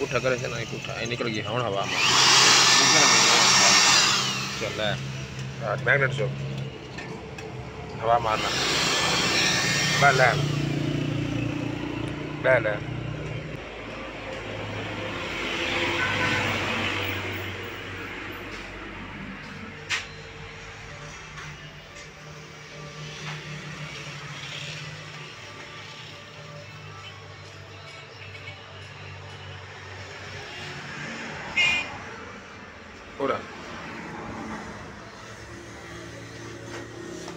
पुठा करे से नहीं पुठा निकल गया हूँ हवा में चल रहा है मैग्नेट जो हवा मारना ले पूरा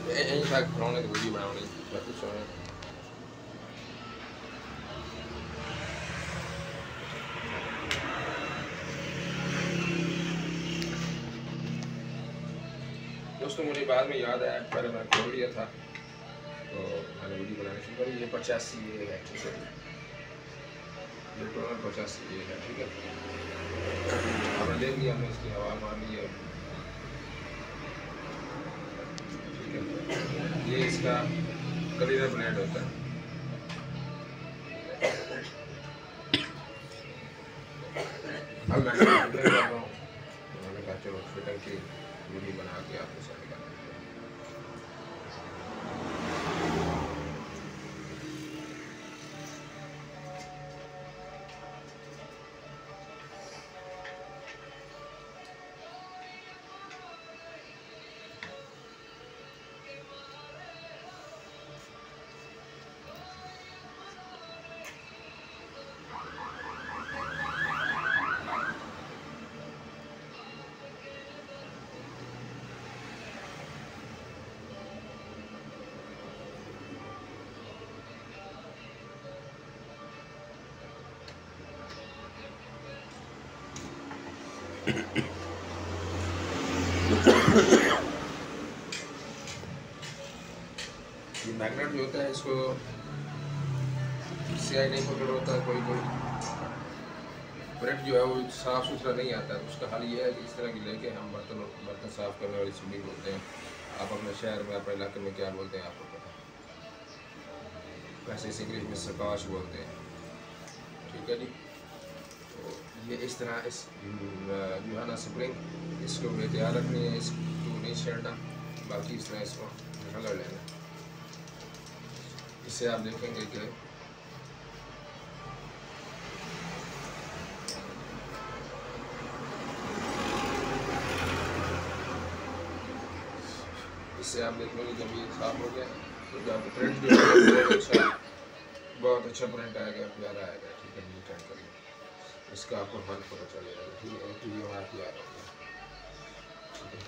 यहीं तक बनाने की वीडियो बनानी कुछ दोस्तों मुझे बाद में याद आया पहले मैंने खोल लिया था तो मैंने वीडियो बनानी शुरू करी। ये 85 ये है ठीक है, ये टोनर 85 ये है ठीक है। हमने देख लिया हमने इसकी हवा मार ली है ठीक है। ये इसका क्लीनर ब्लेड होता है। अब मैं कर रहा हूँ मैंने कहा चलो फिटर की वीडियो बना के आपके साथ ये मैग्नेट जो होता है इसको सियाई नहीं पकड़ होता है। कोई ब्रेड जो है वो साफ़ सुथरा नहीं आता है। उसका हल ये है कि इस तरह की लेके हम बर्तन साफ़ करने वाली सुनी बोलते हैं। आप अपने शहर में अपने इलाके में क्या बोलते हैं आपको पता है, वैसे इस इंग्लिश में सकाश बोलते हैं ठीक है जी। तो ये इस तरह इस जो है ना स्प्रिंग इसको बेहतियात रखनी है, इसको नहीं छेड़ना, बाकी इस तरह इसको रगड़ लेना। इससे आप देखेंगे कि इससे आप देखेंगे जब ये साफ हो गया तो जब प्रिंट जो है बहुत अच्छा प्रिंट आएगा, प्यारा आएगा ठीक है। नीट एंड करिए इसका आपको फर्क पता चलेगा ठीक है। तो ये हमारा तैयार हो गया ठीक है।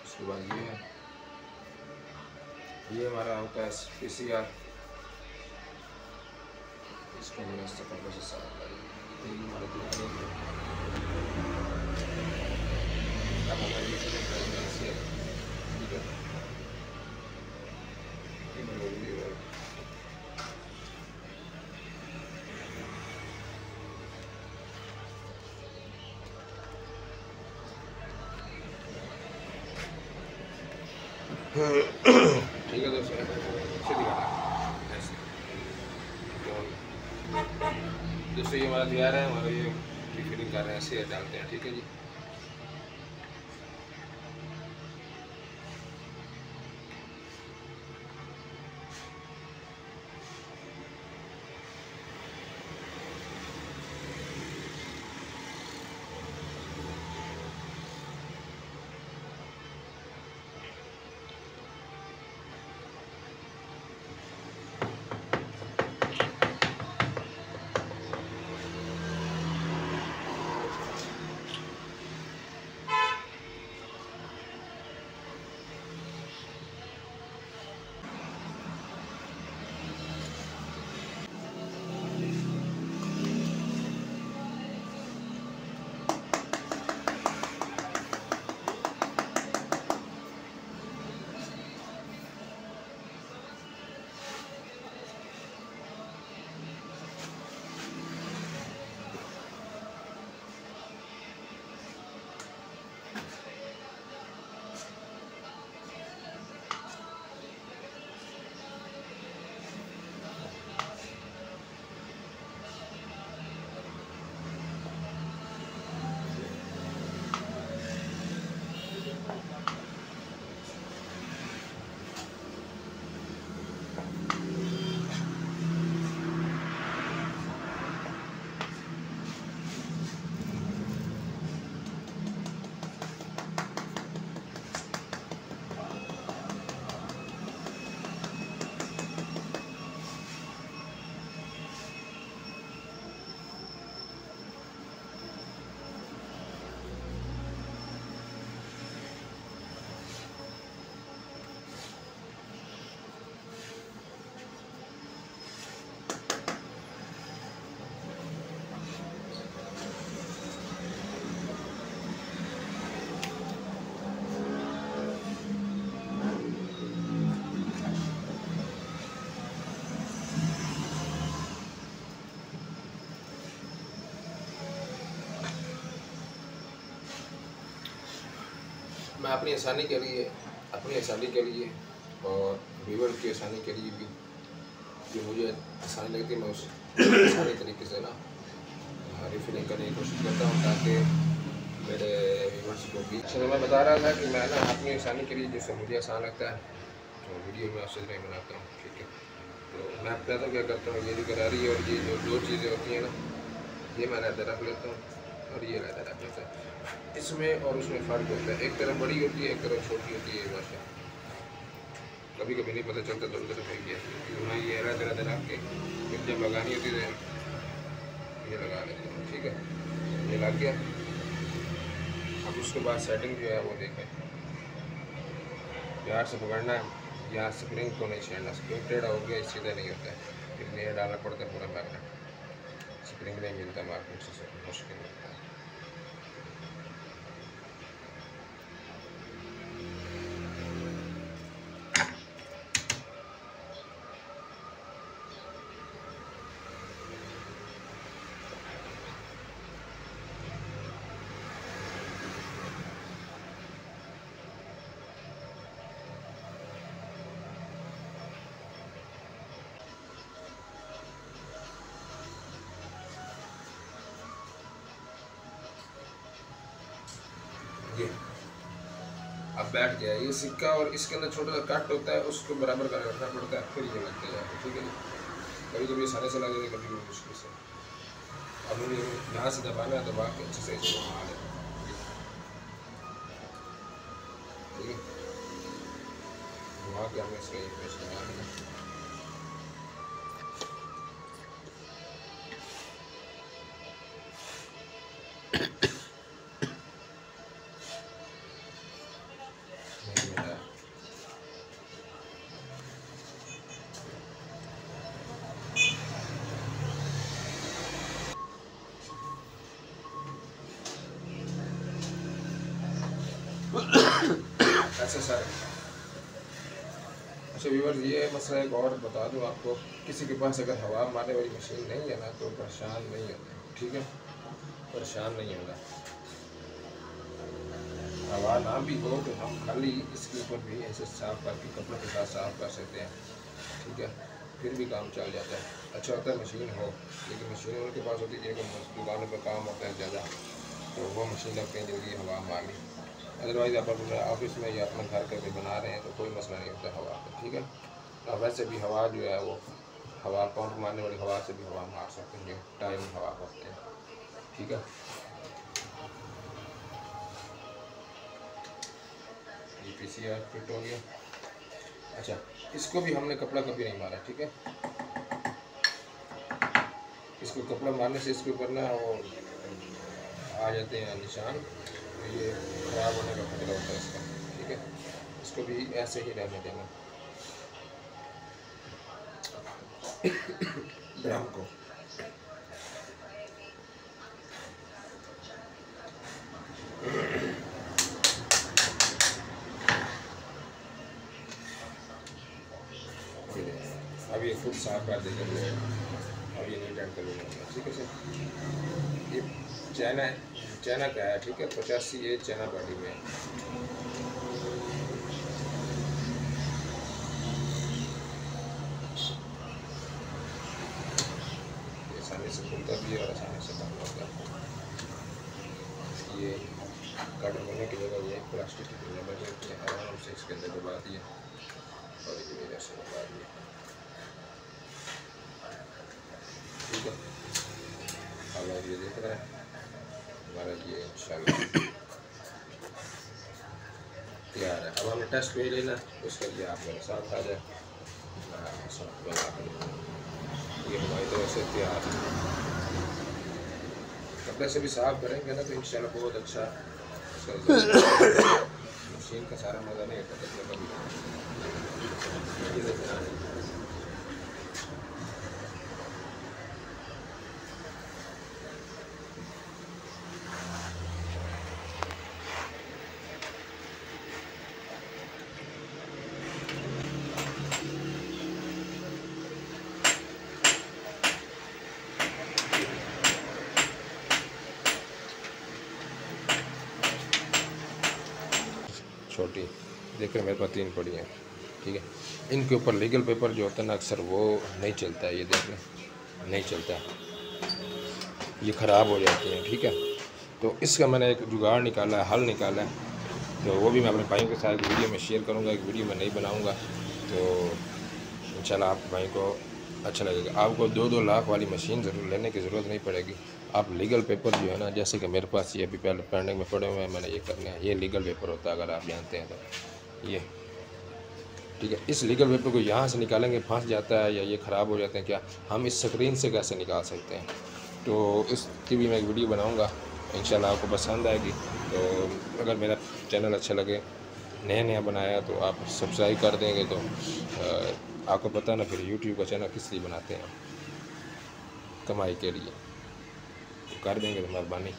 उसके बाद ये हमारा होता है PCR। इसको मैंने इस तरह से साफ कर लिया हमारे तैयार हो गया। अब हमारे ठीक है ठीक है दोस्तों दोस्तों ये हमारा तैयार है। हमारा ये फिटिंग कर रहे हैं, ऐसे डालते हैं ठीक है जी। मैं अपनी आसानी के लिए और व्यूअर की आसानी के लिए भी, जो मुझे आसानी लगती है मैं उस आसानी तरीके से ना रिफिलिंग करने की कोशिश करता हूँ, ताकि मेरे व्यूअर्स को भी अच्छा। मैं बता रहा था कि मैं ना अपनी आसानी के लिए जैसे मुझे आसान लगता है तो वीडियो में आपसे नहीं बनाता हूँ, ठीक है। तो मैं अपना तो क्या करता हूँ, ये जो गरारी और ये जो दो चीज़ें होती हैं ना, ये मैं अलग रख लेता हूँ और ये अलग रख लेता है। इसमें और उसमें फ़र्क होता है, एक तरफ बड़ी होती है, एक तरफ छोटी होती है। माशा कभी कभी नहीं पता चलता दोनों तरफ है क्या, तो मैं ये अलग अलग रख के फिर जब लगानी होती है ये लगा लेता हूँ, ठीक है। ये लग गया। अब उसके बाद सेटिंग जो है वो देखें, प्यार से पकड़ना है, यहाँ स्प्रिंग को नहीं छेड़ना। स्प्रिंग टेढ़ा हो गया सीधा नहीं होता है, फिर लेयर डालना पड़ता है पूरा मैग्नेट। स्प्रिंग नहीं मिलता मार्केट से, मुश्किल मिलता है। ये अब बैठ गया ये सिक्का, और इसके अंदर छोटा सा कट होता है, उसको बराबर कर रखना पड़ता है, फिर ये लगता है, ठीक है। कभी कभी आसानी से लग जाए, कभी कभी मुश्किल से। अब मुझे यहाँ से दबाना है, दबा के अच्छे से इसको घुमा लें, ठीक है। घुमा के हमें इसका एक पेस्ट लगा लेना। ऐसे सर। अच्छा व्यूअर्स, ये मसला एक और बता दूं आपको, किसी के पास अगर हवा मारने वाली मशीन नहीं है ना तो परेशान नहीं होता, ठीक है। परेशान नहीं होगा। हवा ना भी हो तो हम खाली इसके ऊपर भी ऐसे साफ करके कपड़ों के साथ साफ कर सकते हैं, ठीक है। फिर भी काम चल जाता है। अच्छा होता है मशीन हो, लेकिन मशीन उनके पास होती है कि दुकानों पर काम होता है ज़्यादा, तो वो मशीन लगते हैं जल्दी हवा मार ली। अदरवाइज़ आप अपने ऑफिस में या अपने घर पे बना रहे हैं तो कोई मसला नहीं होता हवा का, ठीक है। और वैसे भी हवा जो है वो हवा पंप मारने वाली हवा से भी हवा मार सकते हैं, टाइम हवा होते हैं, ठीक है। ये पीसीआर फिट हो गया। अच्छा, इसको भी हमने कपड़ा कभी नहीं मारा, ठीक है। इसको कपड़ा मारने से इसके ऊपर ना वो आ जाते हैं निशान, तो ये खराब होने का खतरा होता है इसका, ठीक है। इसको भी ऐसे ही रहने देना ड्रम को। अब ये खुद साफ कर देगा, अब ये नीट एंड क्लीन होगा, ठीक है सर। ये चाइना का है, ठीक है। 85 ये चाइना बॉडी में आसानी से खुलता भी है और आसानी से बंद होता है। ये कट होने की जगह ये प्लास्टिक की दुनिया बच जाती है, आराम से इसके अंदर दबा दिया और इधर से दबा दिया, ठीक है। अब ये देख रहा है हमारा ये इंशाल्लाह तैयार है। अब हमें टेस्ट में लेना, उसके लिए आप मेरे साथ आ जाए, ये हमारी तरफ से तैयार है। कपड़े से भी साफ करेंगे ना तो इंशाल्लाह बहुत अच्छा मशीन का सारा मज़ा नहीं आता कपड़े का भी। छोटी, देख रहे मेरे पास 3 पड़ी हैं, ठीक है। इनके ऊपर लीगल पेपर जो होता है ना अक्सर वो नहीं चलता है, ये देख लें नहीं चलता, ये ख़राब हो जाती हैं, ठीक है। तो इसका मैंने एक जुगाड़ निकाला है, हल निकाला है, तो वो भी मैं अपने भाइयों के साथ वीडियो में शेयर करूँगा। एक वीडियो में नहीं बनाऊँगा, तो इंशाल्लाह आप भाई को अच्छा लगेगा। आपको 2-2 लाख वाली मशीन ज़रूर लेने की ज़रूरत नहीं पड़ेगी। आप लीगल पेपर जो है ना, जैसे कि मेरे पास ये अभी पहले पेंडिंग में पड़े हुए हैं, मैंने ये करने हैं, ये लीगल पेपर होता है अगर आप जानते हैं तो, ये ठीक है। इस लीगल पेपर को यहाँ से निकालेंगे फंस जाता है या ये ख़राब हो जाते हैं, क्या हम इस स्क्रीन से कैसे निकाल सकते हैं, तो इसकी भी मैं एक वीडियो बनाऊँगा, इंशाल्लाह आपको पसंद आएगी। तो अगर मेरा चैनल अच्छा लगे, नया बनाया, तो आप सब्सक्राइब कर देंगे, तो आपको पता ना फिर यूट्यूब का चैनल किस लिए बनाते हैं, कमाई के लिए, तो कर देंगे तो मेहरबानी।